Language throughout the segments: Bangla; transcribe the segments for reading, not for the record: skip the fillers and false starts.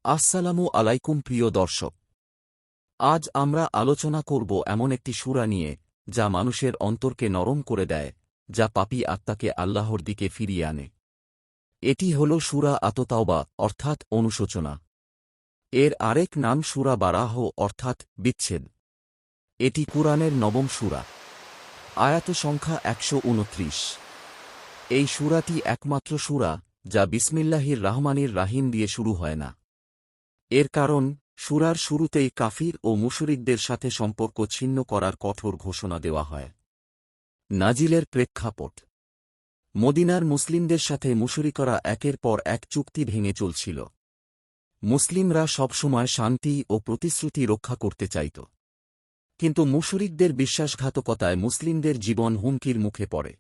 আসসালামু আলাইকুম প্রিয় দর্শক। আজ আমরা আলোচনা করব এমন একটি সূরা নিয়ে যা মানুষের অন্তরকে নরম করে দেয়, যা পাপী আত্মাকে আল্লাহর দিকে ফিরিয়ে আনে। এটি হল সূরা আত-তাওবা অর্থাৎ অনুশোচনা। এর আরেক নাম সূরা বারাহ অর্থাৎ বিচ্ছেদ। এটি কুরআনের নবম সূরা। আয়াত সংখ্যা ১২৯। এই সূরাটি একমাত্র সূরা যা বিসমিল্লাহির রাহমানির রাহিম দিয়ে শুরু হয় না। এর কারণ, সূরার শুরুতেই কাফির ও মুশরিকদের সাথে সম্পর্ক ছিন্ন করার কঠোর ঘোষণা দেওয়া হয়। নাজিলের প্রেক্ষাপট: মদিনার মুসলিমদের সাথে মুশরিকরা একের পর এক চুক্তি ভেঙে চলছিল। মুসলিমরা সবসময় শান্তি ও প্রতিশ্রুতি রক্ষা করতে চাইত, কিন্তু মুশরিকদের বিশ্বাসঘাতকতায় মুসলিমদের জীবন হুমকির মুখে পড়ে।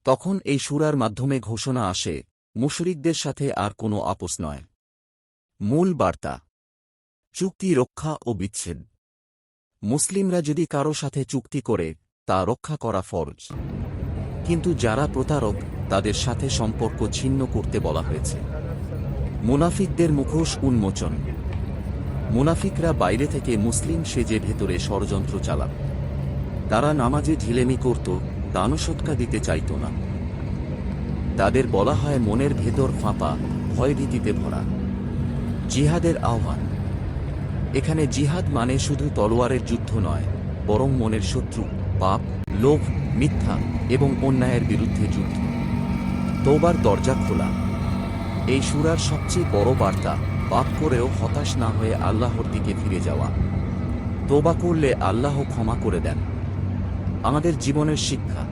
তখন এই সূরার মাধ্যমে ঘোষণা আসে, মুশরিকদের সাথে আর কোনো আপোস নয়। মূল বার্তা: চুক্তি রক্ষা ও বিচ্ছেদ। মুসলিমরা যদি কারো সাথে চুক্তি করে, তা রক্ষা করা ফরজ, কিন্তু যারা প্রতারক তাদের সাথে সম্পর্ক ছিন্ন করতে বলা হয়েছে। মুনাফিকদের মুখোশ উন্মোচন: মুনাফিকরা বাইরে থেকে মুসলিম সেজে ভেতরে ষড়যন্ত্র চালাত। তারা নামাজে ঢিলেমি করত, দানসৎকা দিতে চাইত না। তাদের বলা হয় মনের ভেতর ফাঁপা, ভয়ভীতিতে ভরা। জিহাদের আহ্বান: এখানে জিহাদ মানে শুধু তলোয়ারের যুদ্ধ নয়, বরং মনের শত্রু, পাপ, লোভ, মিথ্যা এবং অন্যায়ের বিরুদ্ধে যুদ্ধ। তওবার দরজা খোলা: এই সূরার সবচেয়ে বড় বার্তা, পাপ করেও হতাশ না হয়ে আল্লাহর দিকে ফিরে যাওয়া। তওবা করলে আল্লাহ ক্ষমা করে দেন। আমাদের জীবনের শিক্ষা: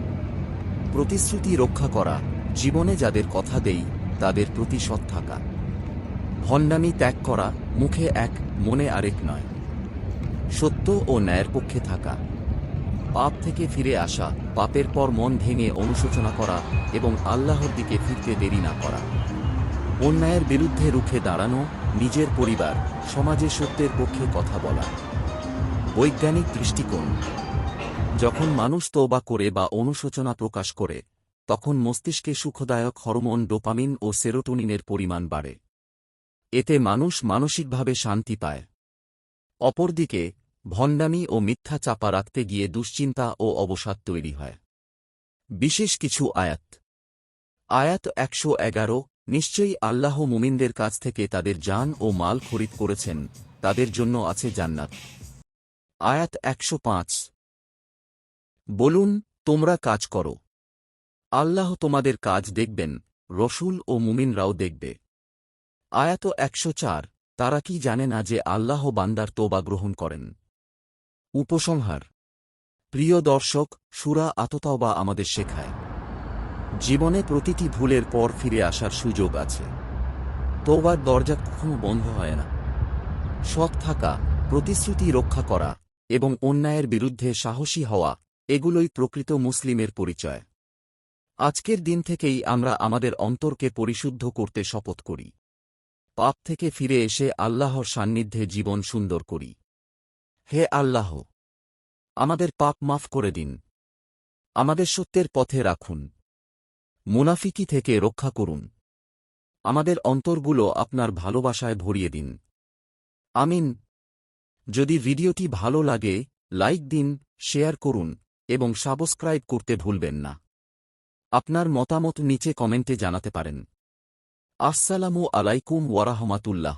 প্রতিশ্রুতি রক্ষা করা, জীবনে যাদের কথা দেই তাদের প্রতি সৎ থাকা। ভণ্ডামি ত্যাগ করা, মুখে এক মনে আরেক নয়। সত্য ও ন্যায়ের পক্ষে থাকা। পাপ থেকে ফিরে আসা, পাপের পর মন ভেঙে অনুশোচনা করা এবং আল্লাহর দিকে ফিরতে দেরি না করা। অন্যায়ের বিরুদ্ধে রুখে দাঁড়ানো, নিজের পরিবার, সমাজে সত্যের পক্ষে কথা বলা। বৈজ্ঞানিক দৃষ্টিকোণ: যখন মানুষ তওবা করে বা অনুশোচনা প্রকাশ করে, তখন মস্তিষ্কে সুখদায়ক হরমোন ডোপামিন ও সেরোটোনিনের পরিমাণ বাড়ে। এতে মানুষ মানসিকভাবে শান্তি পায়। অপরদিকে, ভণ্ডামি ও মিথ্যা চাপা রাখতে গিয়ে দুশ্চিন্তা ও অবসাদ তৈরি হয়। বিশেষ কিছু আয়াত: আয়াত ১১১। নিশ্চয়ই আল্লাহ মুমিনদের কাছ থেকে তাদের জান ও মাল খরিদ করেছেন, তাদের জন্য আছে জান্নাত। আয়াত ১০৫। বলুন, তোমরা কাজ করো, আল্লাহ তোমাদের কাজ দেখবেন, রসূল ও মুমিনরাও দেখবে। আয়াত ১০৪। তারা কি জানে না যে আল্লাহ বান্দার তওবা গ্রহণ করেন? উপসংহার: প্রিয় দর্শক, সূরা আত-তাওবা আমাদের শেখায়, জীবনে প্রতিটি ভুলের পর ফিরে আসার সুযোগ আছে। তওবার দরজা কখনো বন্ধ হয় না। সৎ থাকা, প্রতিশ্রুতি রক্ষা করা এবং অন্যায়ের বিরুদ্ধে সাহসী হওয়া, এগুলোই প্রকৃত মুসলিমের পরিচয়। আজকের দিন থেকেই আমরা আমাদের অন্তরকে পরিশুদ্ধ করতে শপথ করি। পাপ থেকে ফিরে এসে আল্লাহর সান্নিধ্যে জীবন সুন্দর করি। হে আল্লাহ, আমাদের পাপ মাফ করে দিন, আমাদের সত্যের পথে রাখুন, মুনাফিকি থেকে রক্ষা করুন। আমাদের অন্তরগুলো আপনার ভালোবাসায় ভরিয়ে দিন। আমিন। যদি ভিডিওটি ভালো লাগে, লাইক দিন, শেয়ার করুন এবং সাবস্ক্রাইব করতে ভুলবেন না। আপনার মতামত নিচে কমেন্টে জানাতে পারেন। আসসালামু আলাইকুম ওয়া রাহমাতুল্লাহ।